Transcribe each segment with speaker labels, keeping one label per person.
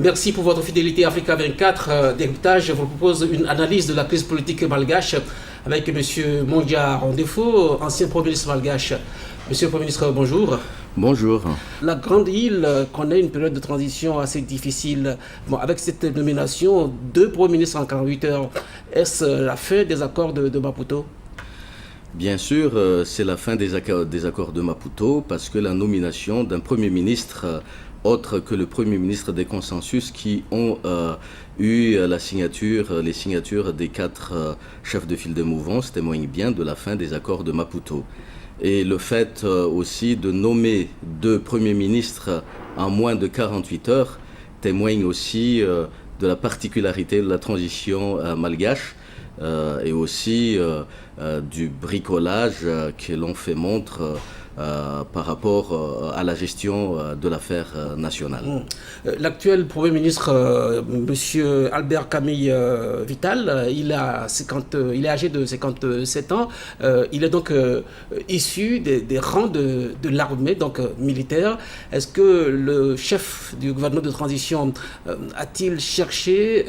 Speaker 1: Merci pour votre fidélité. Africa 24 d'héritage vous propose une analyse de la crise politique malgache avec M. Mondia Rondefo, ancien Premier ministre malgache. Monsieur le Premier ministre, bonjour.
Speaker 2: Bonjour.
Speaker 1: La Grande Île connaît une période de transition assez difficile. Bon, avec cette nomination, 2 Premiers ministres en 48 heures, est-ce la fin des accords de Maputo?
Speaker 2: Bien sûr, c'est la fin des accords de Maputo parce que la nomination d'un Premier ministre autre que le Premier ministre des consensus qui ont eu les signatures des 4 chefs de file de mouvance témoigne bien de la fin des accords de Maputo. Et le fait aussi de nommer 2 premiers ministres en moins de 48 heures témoigne aussi de la particularité de la transition malgache et aussi du bricolage que l'on fait montre par rapport à la gestion de l'affaire nationale.
Speaker 1: L'actuel Premier ministre, M. Albert Camille Vital, il est âgé de 57 ans. Il est donc issu des rangs de l'armée, donc militaire. Est-ce que le chef du gouvernement de transition a-t-il cherché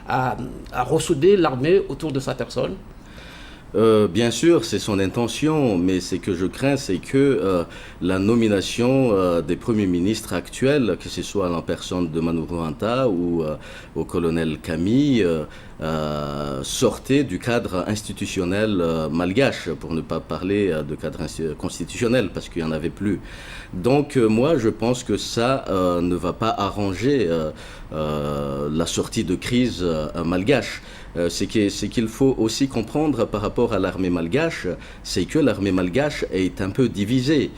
Speaker 1: à ressouder l'armée autour de sa personne ?
Speaker 2: Bien sûr, c'est son intention, mais ce que je crains, c'est que la nomination des premiers ministres actuels, que ce soit en personne de Manuru Anta ou au colonel Camille, sortait du cadre institutionnel malgache, pour ne pas parler de cadre constitutionnel, parce qu'il n'y en avait plus. Donc moi, je pense que ça ne va pas arranger la sortie de crise malgache. Ce qu'il faut aussi comprendre par rapport à l'armée malgache, c'est que l'armée malgache est un peu divisée.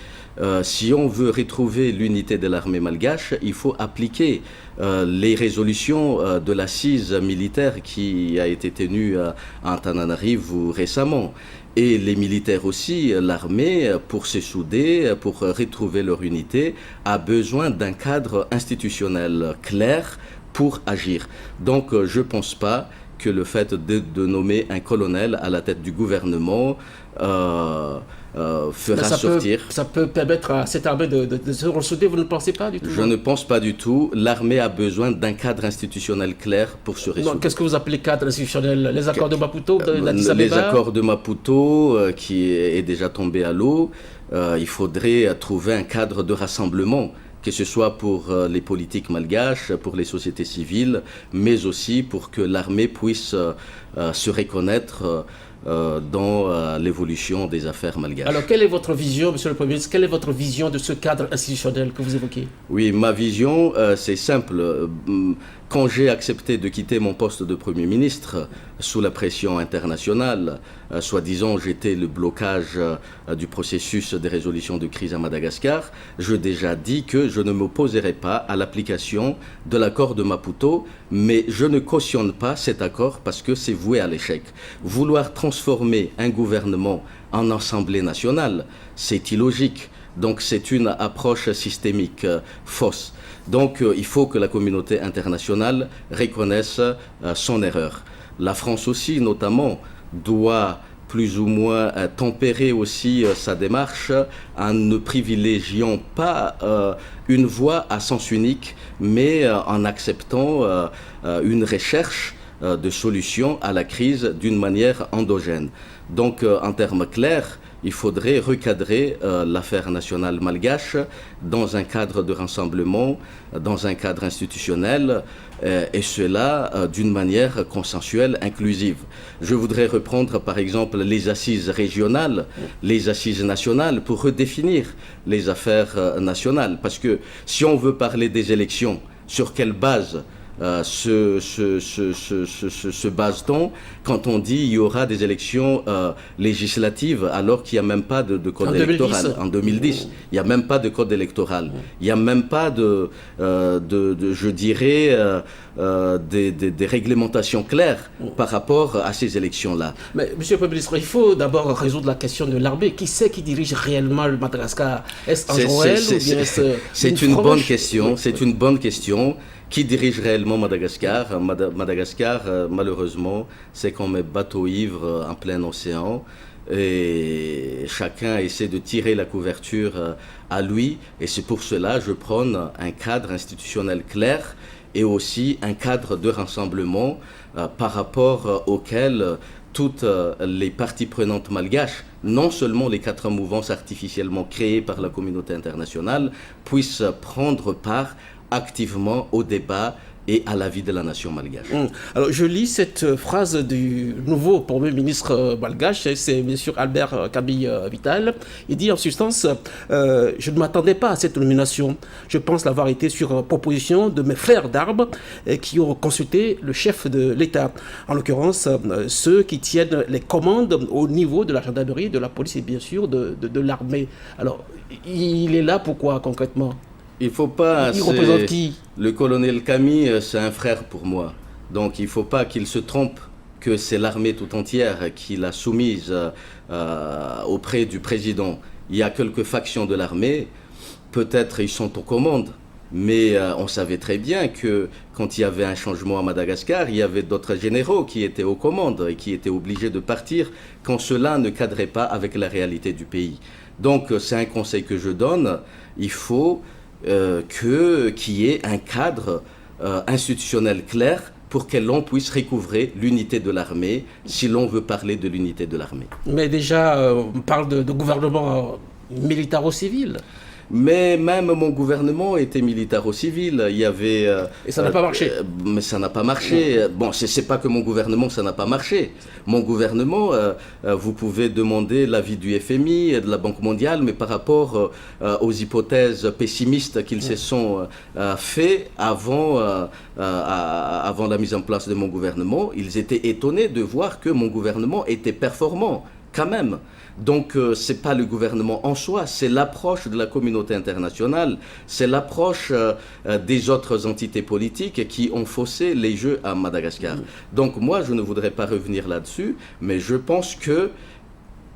Speaker 2: Si on veut retrouver l'unité de l'armée malgache, il faut appliquer les résolutions de l'assise militaire qui a été tenue à Antananarivo récemment. Et les militaires aussi, l'armée, pour se souder, pour retrouver leur unité, a besoin d'un cadre institutionnel clair pour agir. Donc je ne pense pas que le fait de nommer un colonel à la tête du gouvernement fera sortir.
Speaker 1: Ça peut permettre à cette armée de se ressouder, vous ne pensez pas du tout?
Speaker 2: Je ne pense pas du tout. L'armée a besoin d'un cadre institutionnel clair pour se résoudre.
Speaker 1: Qu'est-ce que vous appelez cadre institutionnel? Les accords de Maputo, d'Addis Abeba?
Speaker 2: Les accords de Maputo qui est déjà tombé à l'eau. Il faudrait trouver un cadre de rassemblement, que ce soit pour les politiques malgaches, pour les sociétés civiles, mais aussi pour que l'armée puisse se reconnaître dans l'évolution des affaires malgaches.
Speaker 1: Alors, quelle est votre vision, Monsieur le Premier ministre, quelle est votre vision de ce cadre institutionnel que vous évoquez?
Speaker 2: Oui, ma vision, c'est simple. Quand j'ai accepté de quitter mon poste de Premier ministre sous la pression internationale, soi-disant j'étais le blocage du processus de résolution de crise à Madagascar, j'ai déjà dit que je ne m'opposerai pas à l'application de l'accord de Maputo, mais je ne cautionne pas cet accord parce que c'est voué à l'échec. Vouloir transformer un gouvernement en assemblée nationale, c'est illogique. Donc c'est une approche systémique fausse. Donc il faut que la communauté internationale reconnaisse son erreur. La France aussi, notamment, doit plus ou moins tempérer aussi sa démarche en ne privilégiant pas une voie à sens unique, mais en acceptant une recherche de solutions à la crise d'une manière endogène. Donc en termes clairs, il faudrait recadrer l'affaire nationale malgache dans un cadre de rassemblement, dans un cadre institutionnel, et cela d'une manière consensuelle, inclusive. Je voudrais reprendre par exemple les assises régionales, les assises nationales pour redéfinir les affaires nationales. Parce que si on veut parler des élections, sur quelle base se base-t-on quand on dit il y aura des élections législatives alors qu'il n'y a même pas de code électoral en 2010. Il n'y a même pas de code électoral. Il n'y a même pas je dirais, des réglementations claires par rapport à ces élections-là.
Speaker 1: Mais Monsieur le Premier ministre, il faut d'abord résoudre la question de l'armée. Qui c'est qui dirige réellement le Madagascar? Est-ce Androel ou bien est-ce
Speaker 2: C'est une bonne question. C'est une bonne question. Qui dirige réellement Madagascar? Madagascar, malheureusement, c'est comme un bateau ivre en plein océan. et chacun essaie de tirer la couverture à lui. Et c'est pour cela que je prône un cadre institutionnel clair et aussi un cadre de rassemblement par rapport auquel toutes les parties prenantes malgaches, non seulement les 4 mouvances artificiellement créées par la communauté internationale, puissent prendre part activement au débat et à la vie de la nation malgache.
Speaker 1: Alors, je lis cette phrase du nouveau Premier ministre malgache, c'est M. Albert Camille Vital. Il dit en substance, je ne m'attendais pas à cette nomination. Je pense l'avoir été sur proposition de mes frères d'armes qui ont consulté le chef de l'État. En l'occurrence, ceux qui tiennent les commandes au niveau de la gendarmerie, de la police et bien sûr de l'armée. Alors, il est là pourquoi concrètement ?
Speaker 2: Il faut pas.
Speaker 1: Il représente qui ?
Speaker 2: Le colonel Camille, c'est un frère pour moi. Donc il ne faut pas qu'il se trompe que c'est l'armée tout entière qui l'a soumise auprès du président. Il y a quelques factions de l'armée, peut-être ils sont aux commandes, mais on savait très bien que quand il y avait un changement à Madagascar, il y avait d'autres généraux qui étaient aux commandes et qui étaient obligés de partir quand cela ne cadrait pas avec la réalité du pays. Donc c'est un conseil que je donne, il faut qu'il y ait un cadre institutionnel clair pour que l'on puisse recouvrer l'unité de l'armée, si l'on veut parler de l'unité de l'armée.
Speaker 1: Mais déjà, on parle de gouvernement militaro-civil.
Speaker 2: Mais même mon gouvernement était militaro-civil. Il y avait.
Speaker 1: Et ça n'a pas marché.
Speaker 2: Mais ça n'a pas marché. Bon, c'est pas que mon gouvernement, ça n'a pas marché. Mon gouvernement, vous pouvez demander l'avis du FMI et de la Banque mondiale, mais par rapport aux hypothèses pessimistes qu'ils se sont fait avant la mise en place de mon gouvernement, ils étaient étonnés de voir que mon gouvernement était performant, quand même. Donc, ce n'est pas le gouvernement en soi, c'est l'approche de la communauté internationale, c'est l'approche des autres entités politiques qui ont faussé les jeux à Madagascar. Donc, moi, je ne voudrais pas revenir là-dessus, mais je pense que,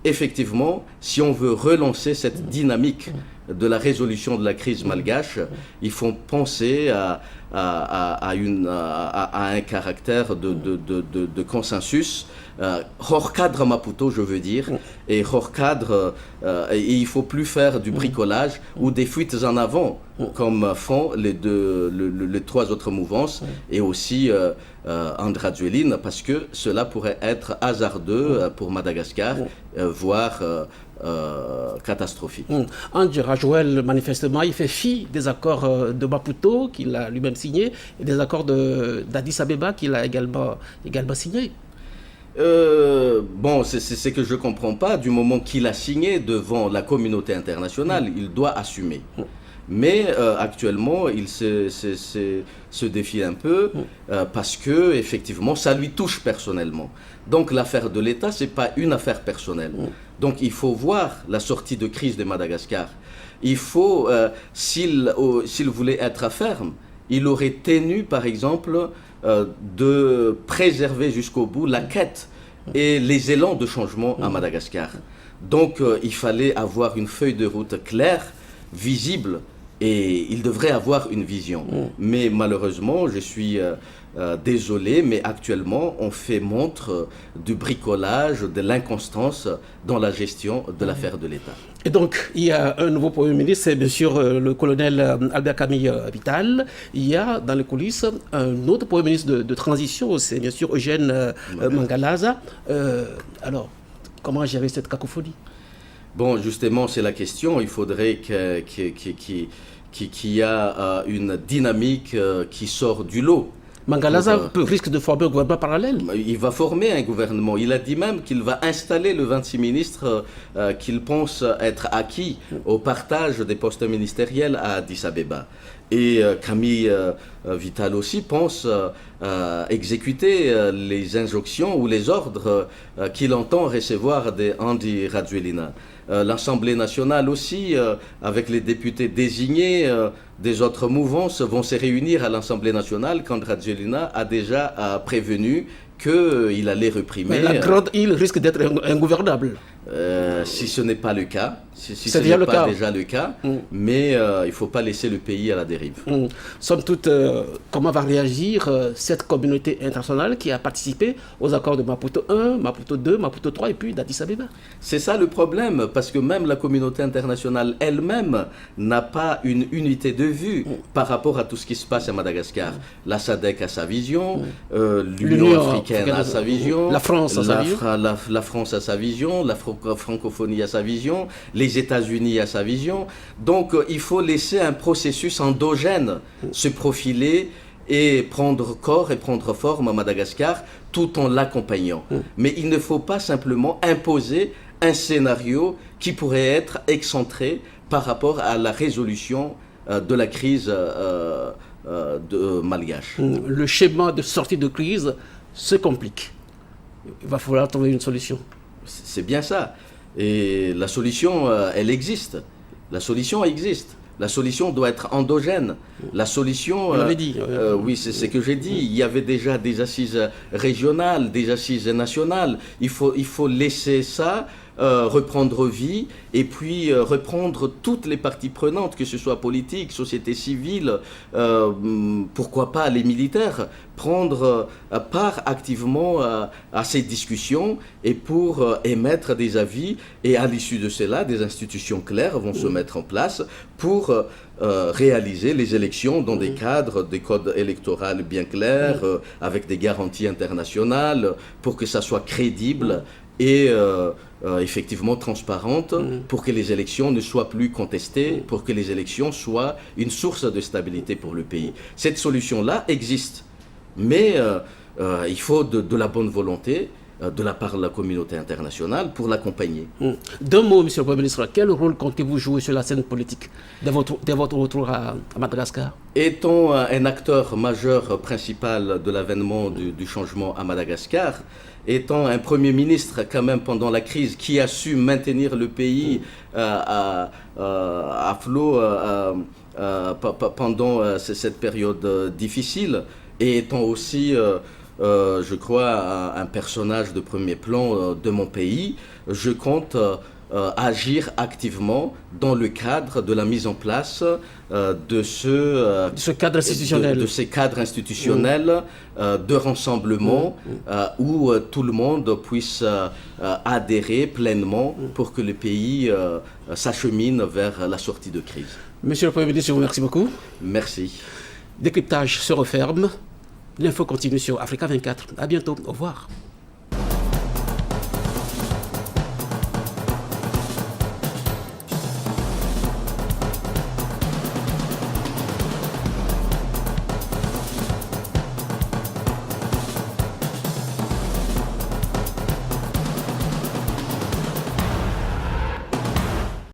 Speaker 2: effectivement, si on veut relancer cette dynamique de la résolution de la crise malgache, il faut penser à un caractère de consensus hors cadre Maputo, je veux dire, et hors cadre, et il ne faut plus faire du bricolage ou des fuites en avant, comme font les 3 autres mouvances, et aussi Andrazueline, parce que cela pourrait être hasardeux pour Madagascar, voire catastrophique.
Speaker 1: André Joël, manifestement, il fait fi des accords de Maputo, qu'il a lui-même signé, et des accords d'Addis Abeba, qu'il a également signé.
Speaker 2: Bon, c'est ce que je ne comprends pas. Du moment qu'il a signé devant la communauté internationale, il doit assumer. Mais actuellement, il se défie un peu parce que effectivement, ça lui touche personnellement. Donc l'affaire de l'État, ce n'est pas une affaire personnelle. Donc il faut voir la sortie de crise de Madagascar. Il faut, s'il voulait être ferme, il aurait tenu, par exemple, de préserver jusqu'au bout la quête et les élans de changement à Madagascar. Donc il fallait avoir une feuille de route claire, visible, et il devrait avoir une vision. Mais malheureusement, je suis désolé, mais actuellement, on fait montre du bricolage, de l'inconstance dans la gestion de l'affaire de l'État.
Speaker 1: Et donc, il y a un nouveau Premier ministre, c'est bien sûr le colonel Albert Camille Vital. Il y a dans les coulisses un autre Premier ministre de transition, c'est bien sûr Eugène Mangalaza. Alors, comment gérer cette cacophonie ?
Speaker 2: Bon, justement, c'est la question. Il faudrait qu'il y ait une dynamique qui sort du lot.
Speaker 1: Mangalaza risque de former un gouvernement parallèle.
Speaker 2: Il va former un gouvernement. Il a dit même qu'il va installer le 26 ministres qu'il pense être acquis au partage des postes ministériels à Addis Abeba. Et Camille Vital aussi pense exécuter les injonctions ou les ordres qu'il entend recevoir d'Andi Rajoelina. L'Assemblée nationale aussi, avec les députés désignés des autres mouvances, vont se réunir à l'Assemblée nationale quand Rajoelina a déjà prévenu qu'il allait réprimer.
Speaker 1: Mais la grande île risque d'être ingouvernable.
Speaker 2: Si ce n'est pas le cas, si
Speaker 1: C'est
Speaker 2: ce
Speaker 1: déjà
Speaker 2: n'est
Speaker 1: le
Speaker 2: pas
Speaker 1: cas.
Speaker 2: déjà le cas, mais il ne faut pas laisser le pays à la dérive.
Speaker 1: Somme toute, comment va réagir cette communauté internationale qui a participé aux accords de Maputo 1, Maputo 2, Maputo 3 et puis d'Addis Abeba?
Speaker 2: C'est ça le problème, parce que même la communauté internationale elle-même n'a pas une unité de vue par rapport à tout ce qui se passe à Madagascar. La SADC a sa vision, l'Union africaine a sa vision,
Speaker 1: la France a sa vision,
Speaker 2: la France a sa vision, la francophonie a sa vision, les États-Unis a sa vision. Donc il faut laisser un processus endogène se profiler et prendre corps et prendre forme à Madagascar tout en l'accompagnant. Mais il ne faut pas simplement imposer un scénario qui pourrait être excentré par rapport à la résolution de la crise malgache.
Speaker 1: Le schéma de sortie de crise se complique. Il va falloir trouver une solution.
Speaker 2: C'est bien ça. Et la solution, elle existe. La solution existe. La solution doit être endogène. La solution...
Speaker 1: On l'avait dit.
Speaker 2: Oui, c'est ce que j'ai dit. Il y avait déjà des assises régionales, des assises nationales. Il faut laisser ça reprendre vie et puis reprendre toutes les parties prenantes, que ce soit politique, société civile, pourquoi pas les militaires, prendre part activement à ces discussions et pour émettre des avis. Et à l'issue de cela, des institutions claires vont se mettre en place pour réaliser les élections dans des cadres, des codes électoraux bien clairs, avec des garanties internationales, pour que ça soit crédible et effectivement transparente, pour que les élections ne soient plus contestées, pour que les élections soient une source de stabilité pour le pays. Cette solution-là existe, mais il faut de la bonne volonté de la part de la communauté internationale pour l'accompagner.
Speaker 1: D'un mot, Monsieur le Premier ministre, quel rôle comptez-vous jouer sur la scène politique de votre retour à Madagascar?
Speaker 2: Étant un acteur majeur principal de l'avènement du changement à Madagascar, étant un Premier ministre quand même pendant la crise qui a su maintenir le pays à flot pendant cette période difficile, et étant aussi, je crois, un personnage de premier plan de mon pays, je compte agir activement dans le cadre de la mise en place de ce
Speaker 1: cadre institutionnel,
Speaker 2: de ces cadres institutionnels de rassemblement où tout le monde puisse adhérer pleinement pour que le pays s'achemine vers la sortie de crise.
Speaker 1: Monsieur le Premier ministre, je vous remercie beaucoup.
Speaker 2: Merci.
Speaker 1: Décryptage se referme. L'info continue sur Africa 24. À bientôt. Au revoir.